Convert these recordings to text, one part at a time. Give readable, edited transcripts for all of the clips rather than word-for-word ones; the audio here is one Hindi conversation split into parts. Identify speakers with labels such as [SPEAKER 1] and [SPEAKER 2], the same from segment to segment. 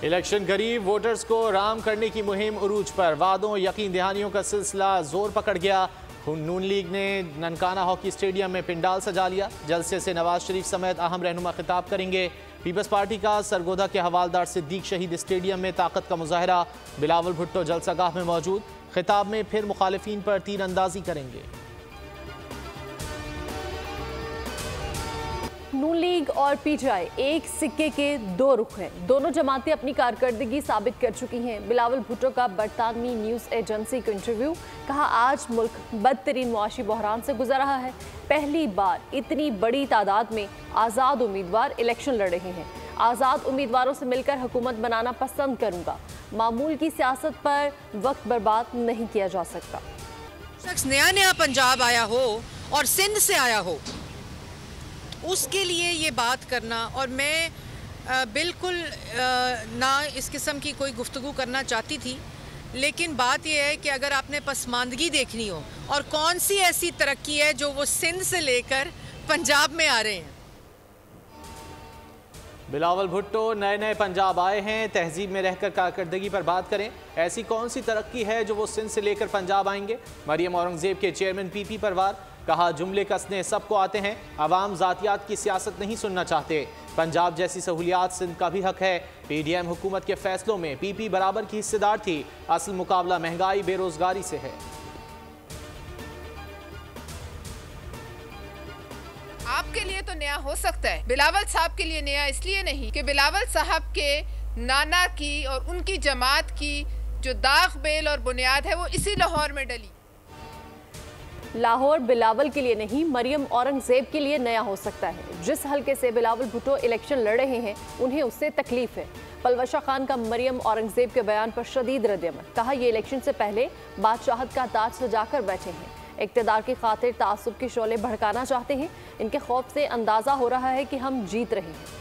[SPEAKER 1] इलेक्शन करीब, वोटर्स को राम करने की मुहिम उरूज पर। वादों यकीन दहानियों का सिलसिला जोर पकड़ गया। नून लीग ने ननकाना हॉकी स्टेडियम में पिंडाल सजा लिया। जलसे से नवाज शरीफ समेत अहम रहनुमा खिताब करेंगे। पीपल्स पार्टी का सरगोधा के हवालदार सिद्दीक शहीद स्टेडियम में ताकत का मुजाहरा। बिलावल भुट्टो जलसागाह में मौजूद। खिताब में फिर मुखालिफिन पर तीर अंदाजी करेंगे।
[SPEAKER 2] नून लीग और पीटीआई एक सिक्के के दो रुख हैं। दोनों जमातें अपनी कारकर्दगी साबित कर चुकी हैं। बिलावल भुट्टो का बरतानवी न्यूज़ एजेंसी को इंटरव्यू। कहा, आज मुल्क बदतरीन मुआशी बहरान से गुजर रहा है। पहली बार इतनी बड़ी तादाद में आज़ाद उम्मीदवार इलेक्शन लड़ रहे हैं। आज़ाद उम्मीदवारों से मिलकर हुकूमत बनाना पसंद करूंगा। मामूल की सियासत पर वक्त बर्बाद नहीं किया जा सकता।
[SPEAKER 3] शख्स नया पंजाब आया हो और सिंध से आया हो, उसके लिए ये बात करना, और मैं बिल्कुल ना इस किस्म की कोई गुफ्तगू करना चाहती थी, लेकिन बात यह है कि अगर आपने पसमानदगी देखनी हो और कौन सी ऐसी तरक्की है जो वो सिंध से लेकर पंजाब में आ रहे हैं।
[SPEAKER 1] बिलावल भुट्टो नए पंजाब आए हैं, तहजीब में रहकर कारकर्दगी पर बात करें। ऐसी कौन सी तरक्की है जो वो सिंध से लेकर पंजाब आएंगे। मरियम औरंगजेब के चेयरमैन पीपी पर वार। कहा, जुमले कसने सबको आते हैं, अवाम जातियात की सियासत नहीं सुनना चाहते। पंजाब जैसी सहूलियात सिंध का भी हक है। पीडीएम हुकूमत के फैसलों में पीपी बराबर की हिस्सेदार थी। असल मुकाबला महंगाई बेरोजगारी से है।
[SPEAKER 4] आपके लिए तो नया हो सकता है, बिलावल साहब के लिए नया इसलिए नहीं कि बिलावल साहब के नाना की और उनकी जमात की जो दाग बेल और बुनियाद है वो इसी लाहौर में डली।
[SPEAKER 2] लाहौर बिलावल के लिए नहीं, मरियम औरंगजेब के लिए नया हो सकता है। जिस हलके से बिलावल भुट्टो इलेक्शन लड़ रहे हैं उन्हें उससे तकलीफ है। पलवशा खान का मरियम औरंगजेब के बयान पर शदीद रद्द-ए-अमल। कहा, ये इलेक्शन से पहले बादशाहत का ताज सजाकर बैठे हैं। इक्तदार की खातिर तासुब के शोले भड़काना चाहते हैं। इनके खौफ से अंदाजा हो रहा है कि हम जीत रहे हैं।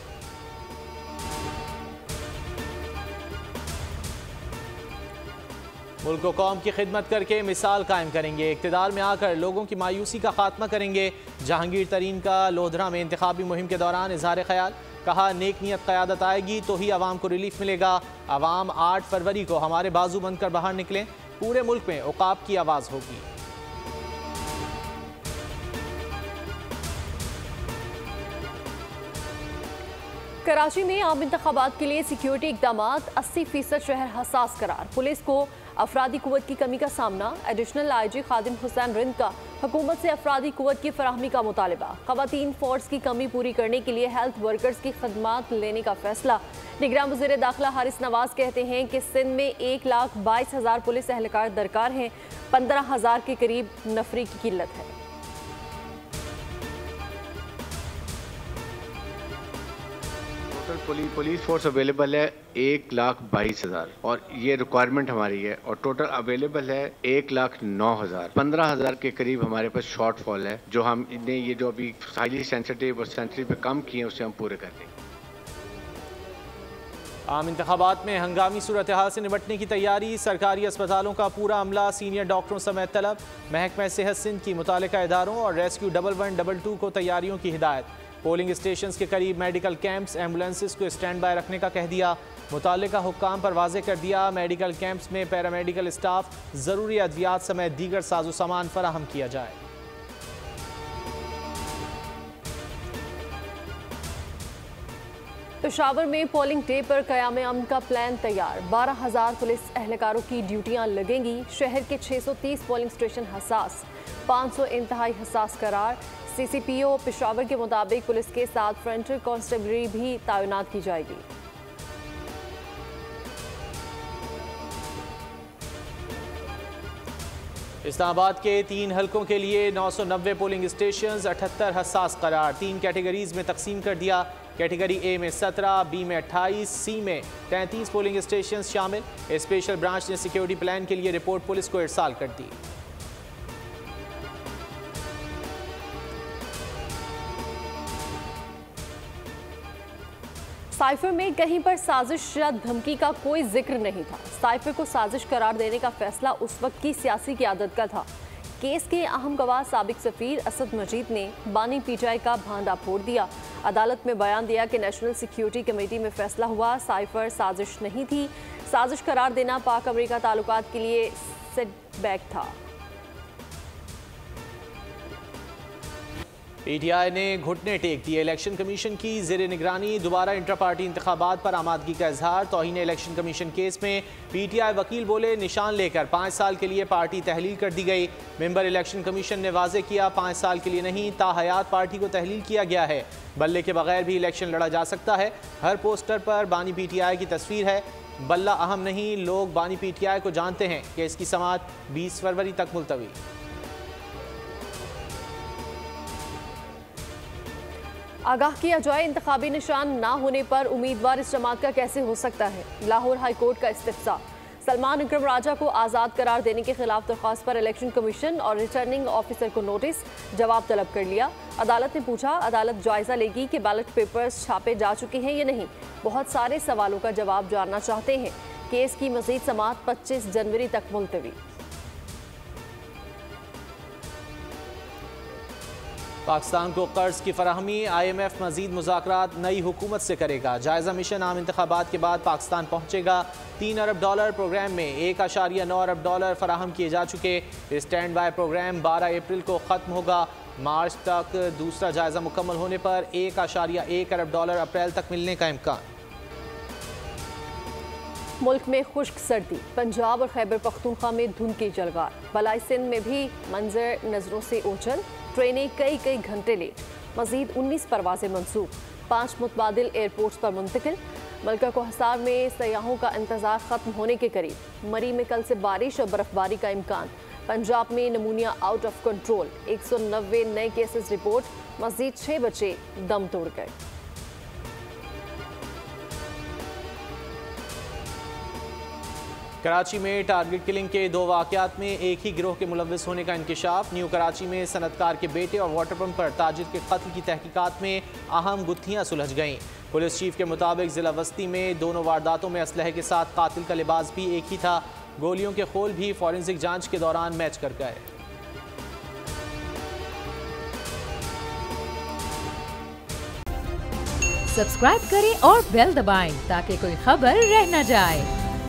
[SPEAKER 1] मुल्क को कौम की खिदमत करके मिसाल कायम करेंगे। इक़्तिदार में आकर लोगों की मायूसी का खात्मा करेंगे। जहांगीर तरीन का लोधरा में इंतखाबी मुहिम के दौरान इजहार ख्याल। कहा, नेक नियत क़यादत आएगी तो ही आवाम को रिलीफ मिलेगा। आवाम 8 फरवरी को हमारे बाजू बनकर बाहर निकलें। पूरे मुल्क में औकाब की आवाज़ होगी।
[SPEAKER 2] कराची में आम इंतखाबात के लिए सिक्योरिटी इकदामात। 80% शहर हसास करार। पुलिस को अफरादी कुव्वत की कमी का सामना। एडिशनल IG खादिम हुसैन रिंद का हुकूमत से अफरादी कुव्वत की फराहमी का मुतालबा। ख़वातीन फोर्स की कमी पूरी करने के लिए हेल्थ वर्कर्स की खदमात लेने का फैसला। निगरान वज़ीर दाखिला हारिस नवाज कहते हैं कि सिंध में 1,22,000 पुलिस एहलकार दरकार हैं। 15,000 के करीब नफरी की किल्लत है।
[SPEAKER 5] पुलिस फोर्स अवेलेबल है 1,22,000 और ये रिक्वायरमेंट हमारी है, और टोटल अवेलेबल है 1,09,000। 15,000 के करीब हमारे पास शॉर्टफॉल है, जो हमने ये जो अभी हाईली सेंसिटिव और सेंसिटिव पे कम किए हैं उसे हम पूरे कर देंगे।
[SPEAKER 1] आम इंतखाबात में हंगामी सूरत हाल से निपटने की तैयारी। सरकारी अस्पतालों का पूरा अमला सीनियर डॉक्टरों समेत तलब। महकमा सेहत सिंध की मुतालिका इदारों और रेस्क्यू 1112 को तैयारियों की हिदायत। पोलिंग स्टेशन के करीब मेडिकल कैंप्स एम्बुलेंसेस को स्टैंड बाय रखने का कह दिया। मुतालिका हुक्काम पर वाजे कर दिया, मेडिकल कैंप्स में पैरामेडिकल स्टाफ, ज़रूरी अद्वियात समेत दीगर साजो सामान फराहम किया जाए।
[SPEAKER 2] पेशावर में पोलिंग डे पर क़याम अमन का प्लान तैयार। 12,000 पुलिस एहलकारों की ड्यूटियां लगेंगी। शहर के 630 पोलिंग स्टेशन हसास, 500 इंतहाई हसास करार। CCPO पेशावर के मुताबिक पुलिस के साथ फ्रंटल कांस्टेबलरी भी तैनात की जाएगी।
[SPEAKER 1] इस्लामाबाद के 3 हलकों के लिए 990 पोलिंग स्टेशन, 78 हसास करार। 3 कैटेगरीज में तकसीम कर दिया। कैटेगरी A में 17, B में 28, C में 33 पोलिंग स्टेशन शामिल। स्पेशल ब्रांच ने सिक्योरिटी प्लान के लिए रिपोर्ट पुलिस को इरसाल कर दी।
[SPEAKER 2] साइफर में कहीं पर साजिश या धमकी का कोई जिक्र नहीं था। साइफर को साजिश करार देने का फैसला उस वक्त की सियासी क़यादत का था। केस के अहम गवाह साबिक सफीर असद मजीद ने बानी पीटीआई का भांडा फोड़ दिया। अदालत में बयान दिया कि नेशनल सिक्योरिटी कमेटी में फैसला हुआ साइफर साजिश नहीं थी, साजिश करार देना पाक अमेरिका ताल्लुकात के लिए सेटबैक था।
[SPEAKER 1] पीटीआई ने घुटने टेक दिए, इलेक्शन कमीशन की जेर निगरानी दोबारा इंटर पार्टी इंतखाबात पर आमादगी का इजहार। तौहीन इलेक्शन कमीशन केस में पीटीआई वकील बोले निशान लेकर 5 साल के लिए पार्टी तहलील कर दी गई। मेंबर इलेक्शन कमीशन ने वाजे किया 5 साल के लिए नहीं, ताहयात पार्टी को तहलील किया गया है। बल्ले के बगैर भी इलेक्शन लड़ा जा सकता है। हर पोस्टर पर बानी पीटीआई की तस्वीर है। बल्ला अहम नहीं, लोग बानी पीटीआई को जानते हैं कि इसकी समाअत 20 फरवरी तक मुलतवी।
[SPEAKER 2] आगाह किया जाए, इंतखाबी निशान ना होने पर उम्मीदवार इस जमात का कैसे हो सकता है। लाहौर हाईकोर्ट का इस्तिफ्सा। सलमान अकरम राजा को आज़ाद करार देने के खिलाफ दरख्वास्त पर इलेक्शन कमीशन और रिटर्निंग ऑफिसर को नोटिस, जवाब तलब कर लिया। अदालत ने पूछा, अदालत जायजा लेगी कि बैलेट पेपर्स छापे जा चुके हैं या नहीं। बहुत सारे सवालों का जवाब जानना चाहते हैं। केस की मजीद समाअत 25 जनवरी तक मुलतवी।
[SPEAKER 1] पाकिस्तान को कर्ज की फराहमी, IMF मजीद मुज़ाकरात नई हुकूमत से करेगा। जायजा मिशन आम इंतखाबात के बाद पाकिस्तान पहुँचेगा। $3 अरब प्रोग्राम में $1.9 अरब फराहम किए जा चुके। स्टैंड बाय प्रोग्राम 12 अप्रैल को ख़त्म होगा। मार्च तक दूसरा जायजा मुकम्मल होने पर $1.1 अरब अप्रैल तक मिलने का इम्कान।
[SPEAKER 2] मुल्क में खुश्क सर्दी, पंजाब और खैबर पख्तूनख्वा में धुंध की जलगार। बलाई सिंध में भी मंजर नजरों से ओझल, ट्रेनें कई घंटे लेट। मजीद 19 परवाजें मंसूख, 5 मुतबादिल एयरपोर्ट्स पर मुंतकिल। मलका कोहसार में सयाहों का इंतजार खत्म होने के करीब। मरी में कल से बारिश और बर्फबारी का इम्कान। पंजाब में नमूनिया आउट ऑफ कंट्रोल, 190 नए केसेस रिपोर्ट। मजीद 6 बच्चे दम तोड़ गए।
[SPEAKER 1] कराची में टारगेट किलिंग के 2 वाक़यात में एक ही गिरोह के मुलव्विस होने का इंकिशाफ। न्यू कराची में सनतकार के बेटे और वाटर पंप पर ताजिर के कत्ल की तहकीकात में अहम गुत्थियां सुलझ गईं। पुलिस चीफ के मुताबिक जिला वस्ती में दोनों वारदातों में असलहे के साथ कातिल का लिबास भी एक ही था। गोलियों के खोल भी फॉरेंसिक जांच के दौरान मैच कर गए।
[SPEAKER 6] सब्सक्राइब करें और बेल दबाएं ताकि कोई खबर रह न जाए।